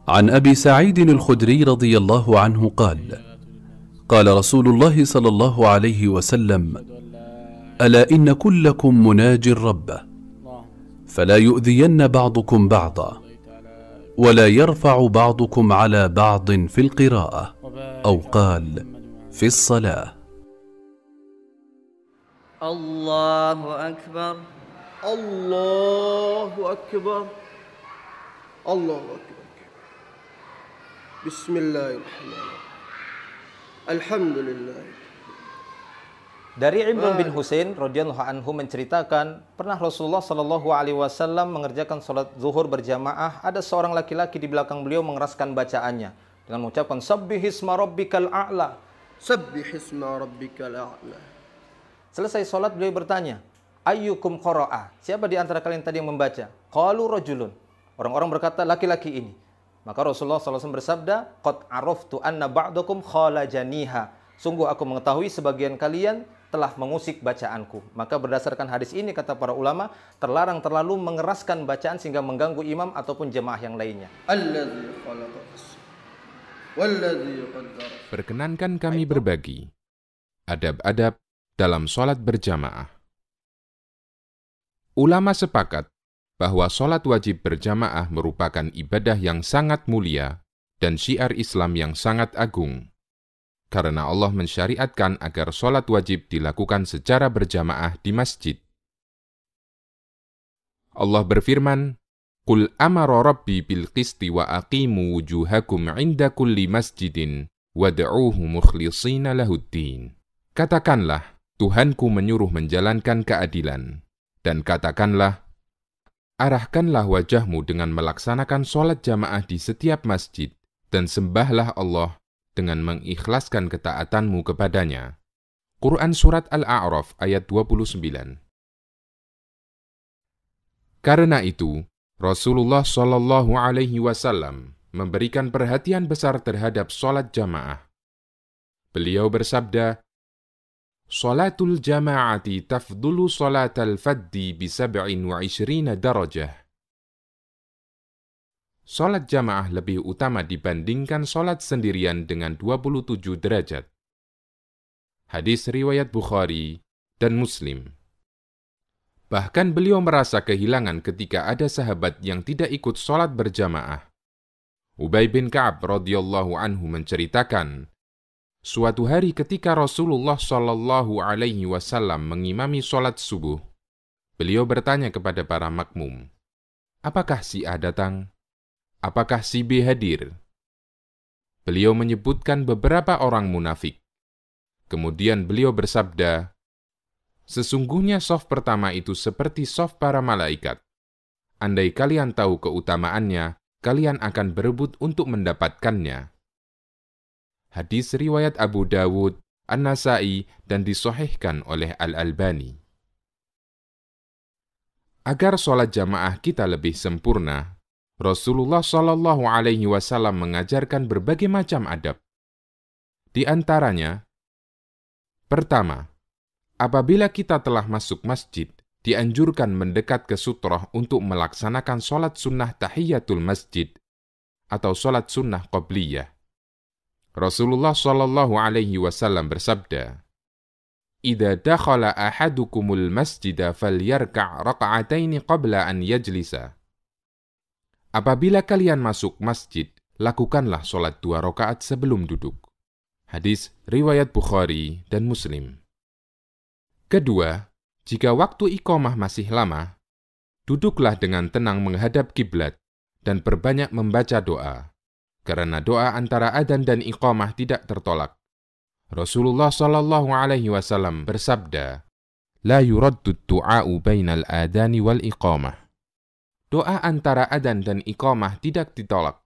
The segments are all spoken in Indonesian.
عن أبي سعيد الخدري رضي الله عنه قال: قال رسول الله صلى الله عليه وسلم: ألا إن كلكم مناج ربه، فلا يؤذين بعضكم بعضا، ولا يرفع بعضكم على بعض في القراءة، أو قال في الصلاة. الله أكبر الله أكبر الله أكبر. بسم الله الرحمن الرحيم. الحمد لله. Dari Imran bin Husain radhiyallahu anhu menceritakan, pernah Rasulullah shallallahu alaihi wasallam mengerjakan sholat zuhur berjamaah. Ada seorang laki-laki di belakang beliau mengeraskan bacaannya dengan mengucapkan Sabbihisma rabbikal a'la. Sabbihisma rabbikal a'la. Selesai sholat beliau bertanya, ayyukum qara'a? Siapa di antara kalian tadi yang membaca? Qalu rajulun. Orang-orang berkata, laki-laki ini. Maka Rasulullah SAW bersabda, qad araftu anna ba'dakum khalajaniha. Sungguh aku mengetahui sebagian kalian telah mengusik bacaanku. Maka berdasarkan hadis ini, kata para ulama, terlarang terlalu mengeraskan bacaan sehingga mengganggu imam ataupun jemaah yang lainnya. Perkenankan kami berbagi adab-adab dalam sholat berjamaah. Ulama sepakat bahwa sholat wajib berjamaah merupakan ibadah yang sangat mulia dan syiar Islam yang sangat agung. Karena Allah mensyariatkan agar sholat wajib dilakukan secara berjamaah di masjid. Allah berfirman, Qul amara rabbi bil qisti wa aqimu wujuhakum inda kulli masjidin wad'uuhu mukhlishina lahuddin. Katakanlah, Tuhanku menyuruh menjalankan keadilan. Dan katakanlah, arahkanlah wajahmu dengan melaksanakan sholat jamaah di setiap masjid, dan sembahlah Allah dengan mengikhlaskan ketaatanmu kepadanya. Quran Surat Al-A'raf ayat 29. Karena itu, Rasulullah Shallallahu Alaihi Wasallam memberikan perhatian besar terhadap sholat jamaah. Beliau bersabda, Sholatul jama'ati tafdulu sholatal faddi bi 27 darajah. Sholat jamaah lebih utama dibandingkan sholat sendirian dengan 27 derajat. Hadis riwayat Bukhari dan Muslim. Bahkan beliau merasa kehilangan ketika ada sahabat yang tidak ikut sholat berjamaah. Ubay bin Ka'ab radhiyallahu anhu menceritakan, suatu hari ketika Rasulullah Shallallahu Alaihi Wasallam mengimami sholat subuh, beliau bertanya kepada para makmum, apakah si A datang? Apakah si B hadir? Beliau menyebutkan beberapa orang munafik. Kemudian beliau bersabda, sesungguhnya shaf pertama itu seperti shaf para malaikat. Andai kalian tahu keutamaannya, kalian akan berebut untuk mendapatkannya. Hadis riwayat Abu Dawud, An-Nasai, dan disahihkan oleh Al-Albani. Agar sholat jamaah kita lebih sempurna, Rasulullah Shallallahu Alaihi Wasallam mengajarkan berbagai macam adab. Di antaranya, pertama, apabila kita telah masuk masjid, dianjurkan mendekat ke sutroh untuk melaksanakan sholat sunnah tahiyatul masjid atau sholat sunnah qabliyah. Rasulullah Shallallahu Alaihi Wasallam bersabda, "Idza dakhala ahadukumul masjida falyarka' raka'ataini qabla an yajlisa." Apabila kalian masuk masjid, lakukanlah sholat 2 rakaat sebelum duduk. Hadis riwayat Bukhari dan Muslim. Kedua, jika waktu iqamah masih lama, duduklah dengan tenang menghadap kiblat dan perbanyak membaca doa, karena doa antara adzan dan iqamah tidak tertolak. Rasulullah Shallallahu Alaihi Wasallam bersabda, "La yuraddu du'a'u bainal adzani wal iqamah." Doa antara adzan dan iqamah tidak ditolak.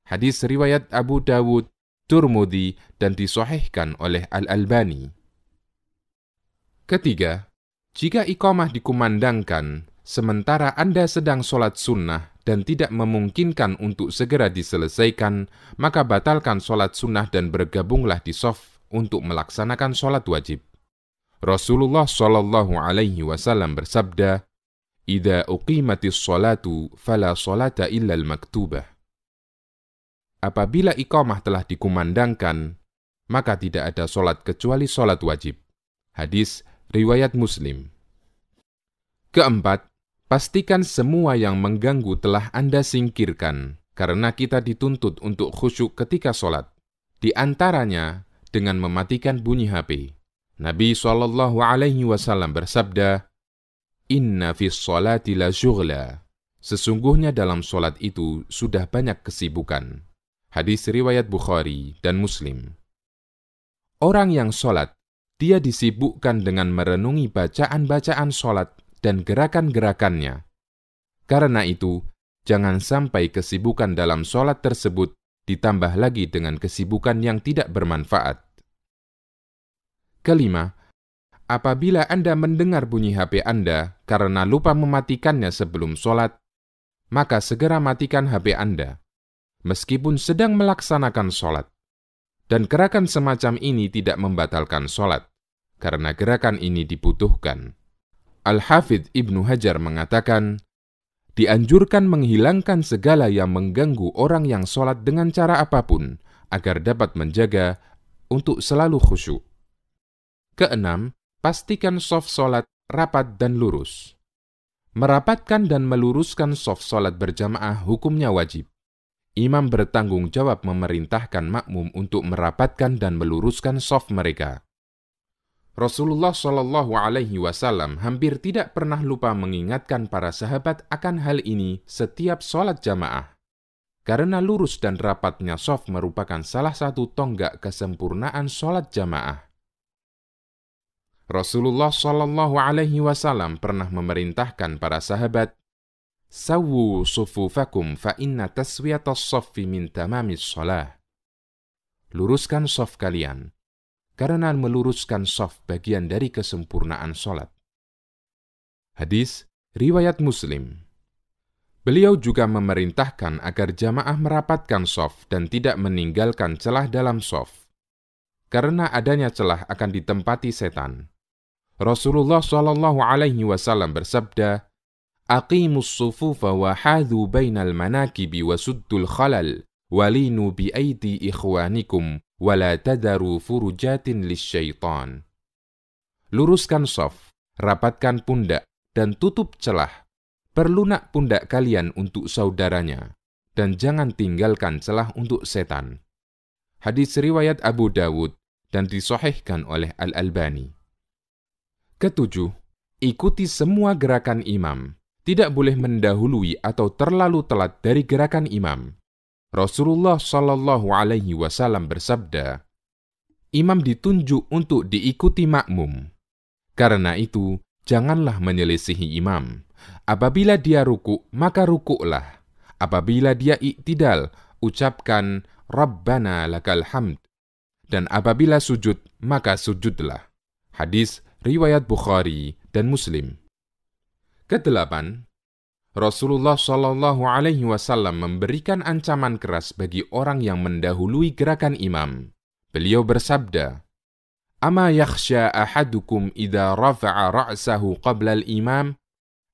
Hadis riwayat Abu Dawud, Tirmidzi, dan disahihkan oleh Al-Albani. Ketiga, jika iqamah dikumandangkan, sementara Anda sedang sholat sunnah dan tidak memungkinkan untuk segera diselesaikan, maka batalkan sholat sunnah dan bergabunglah di shaf untuk melaksanakan sholat wajib. Rasulullah Shallallahu Alaihi Wasallam bersabda, "Idza uqimatis sholatu fala sholata illa al-maktubah." apabila iqamah telah dikumandangkan, maka tidak ada solat kecuali solat wajib. Hadis riwayat Muslim. Keempat, pastikan semua yang mengganggu telah Anda singkirkan, karena kita dituntut untuk khusyuk ketika solat. Di antaranya dengan mematikan bunyi HP. Nabi SAW bersabda, "Inna fis sholati la syughla." Sesungguhnya dalam solat itu sudah banyak kesibukan. Hadis riwayat Bukhari dan Muslim. Orang yang solat, dia disibukkan dengan merenungi bacaan-bacaan solat dan gerakan-gerakannya. Karena itu, jangan sampai kesibukan dalam solat tersebut ditambah lagi dengan kesibukan yang tidak bermanfaat. Kelima, apabila Anda mendengar bunyi HP Anda karena lupa mematikannya sebelum solat, maka segera matikan HP Anda, meskipun sedang melaksanakan solat. Dan gerakan semacam ini tidak membatalkan solat, karena gerakan ini dibutuhkan. Al-Hafidh Ibnu Hajar mengatakan, dianjurkan menghilangkan segala yang mengganggu orang yang solat dengan cara apapun, agar dapat menjaga untuk selalu khusyuk. Keenam, pastikan shaf solat rapat dan lurus. Merapatkan dan meluruskan shaf solat berjamaah hukumnya wajib. Imam bertanggung jawab memerintahkan makmum untuk merapatkan dan meluruskan shaf mereka. Rasulullah SAW hampir tidak pernah lupa mengingatkan para sahabat akan hal ini setiap sholat jamaah. Karena lurus dan rapatnya shaf merupakan salah satu tonggak kesempurnaan sholat jamaah. Rasulullah SAW pernah memerintahkan para sahabat, "Sawwu sufufakum fa inna taswiyatas shaffi min tamamis shalah." Luruskan shaf kalian, karena meluruskan shaf bagian dari kesempurnaan sholat. Hadis riwayat Muslim. Beliau juga memerintahkan agar jamaah merapatkan shaf dan tidak meninggalkan celah dalam shaf, karena adanya celah akan ditempati setan. Rasulullah SAW bersabda, "Aqimus sufufa wa hadhu bainal manakibi wa suddul khalal, walinu bi aidi ikhwanikum, wala tadaru furujatin lisyaitan." Luruskan shaf, rapatkan pundak, dan tutup celah. Perlunak pundak kalian untuk saudaranya, dan jangan tinggalkan celah untuk setan. Hadis riwayat Abu Dawud dan disahihkan oleh Al-Albani. Ketujuh, ikuti semua gerakan imam. Tidak boleh mendahului atau terlalu telat dari gerakan imam. Rasulullah SAW bersabda, imam ditunjuk untuk diikuti makmum. Karena itu, janganlah menyelisihi imam. Apabila dia ruku', maka rukuklah. Apabila dia i'tidal, ucapkan Rabbana lakal hamd. Dan apabila sujud, maka sujudlah. Hadis riwayat Bukhari dan Muslim. Kedelapan, Rasulullah SAW memberikan ancaman keras bagi orang yang mendahului gerakan imam. Beliau bersabda, "Ama yakhsha ahadukum idza rafa'a ra'sahu qabla al-imam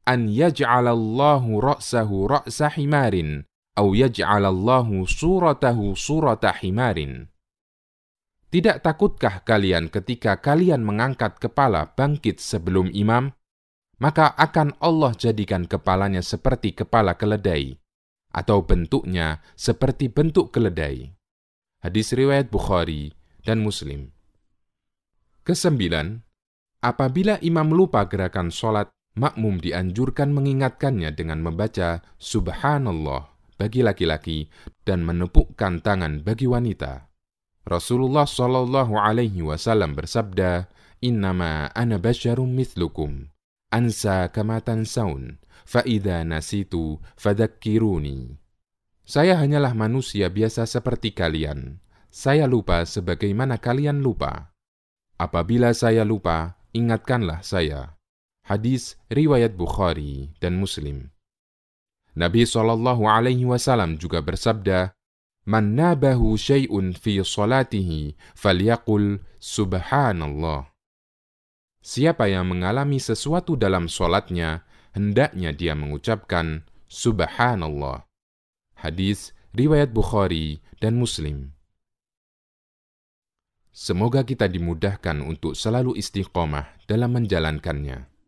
an yaj'alallahu ra'sahu ra'sa himarin aw yaj'alallahu suratahu surata himarin." Tidak takutkah kalian ketika kalian mengangkat kepala bangkit sebelum imam, maka akan Allah jadikan kepalanya seperti kepala keledai, atau bentuknya seperti bentuk keledai. Hadis riwayat Bukhari dan Muslim. Kesembilan, apabila imam lupa gerakan sholat, makmum dianjurkan mengingatkannya dengan membaca Subhanallah bagi laki-laki dan menepukkan tangan bagi wanita. Rasulullah SAW bersabda, "Innama ana basyarum mithlukum, ansa kama tansaun, fa idza nasitu fadzakkiruni." Saya hanyalah manusia biasa seperti kalian. Saya lupa sebagaimana kalian lupa. Apabila saya lupa, ingatkanlah saya. Hadis riwayat Bukhari dan Muslim. Nabi SAW juga bersabda, "Man nabahu syai'un fi salatihi falyaqul subhanallah." Siapa yang mengalami sesuatu dalam salatnya, hendaknya dia mengucapkan subhanallah. Hadis riwayat Bukhari dan Muslim. Semoga kita dimudahkan untuk selalu istiqomah dalam menjalankannya.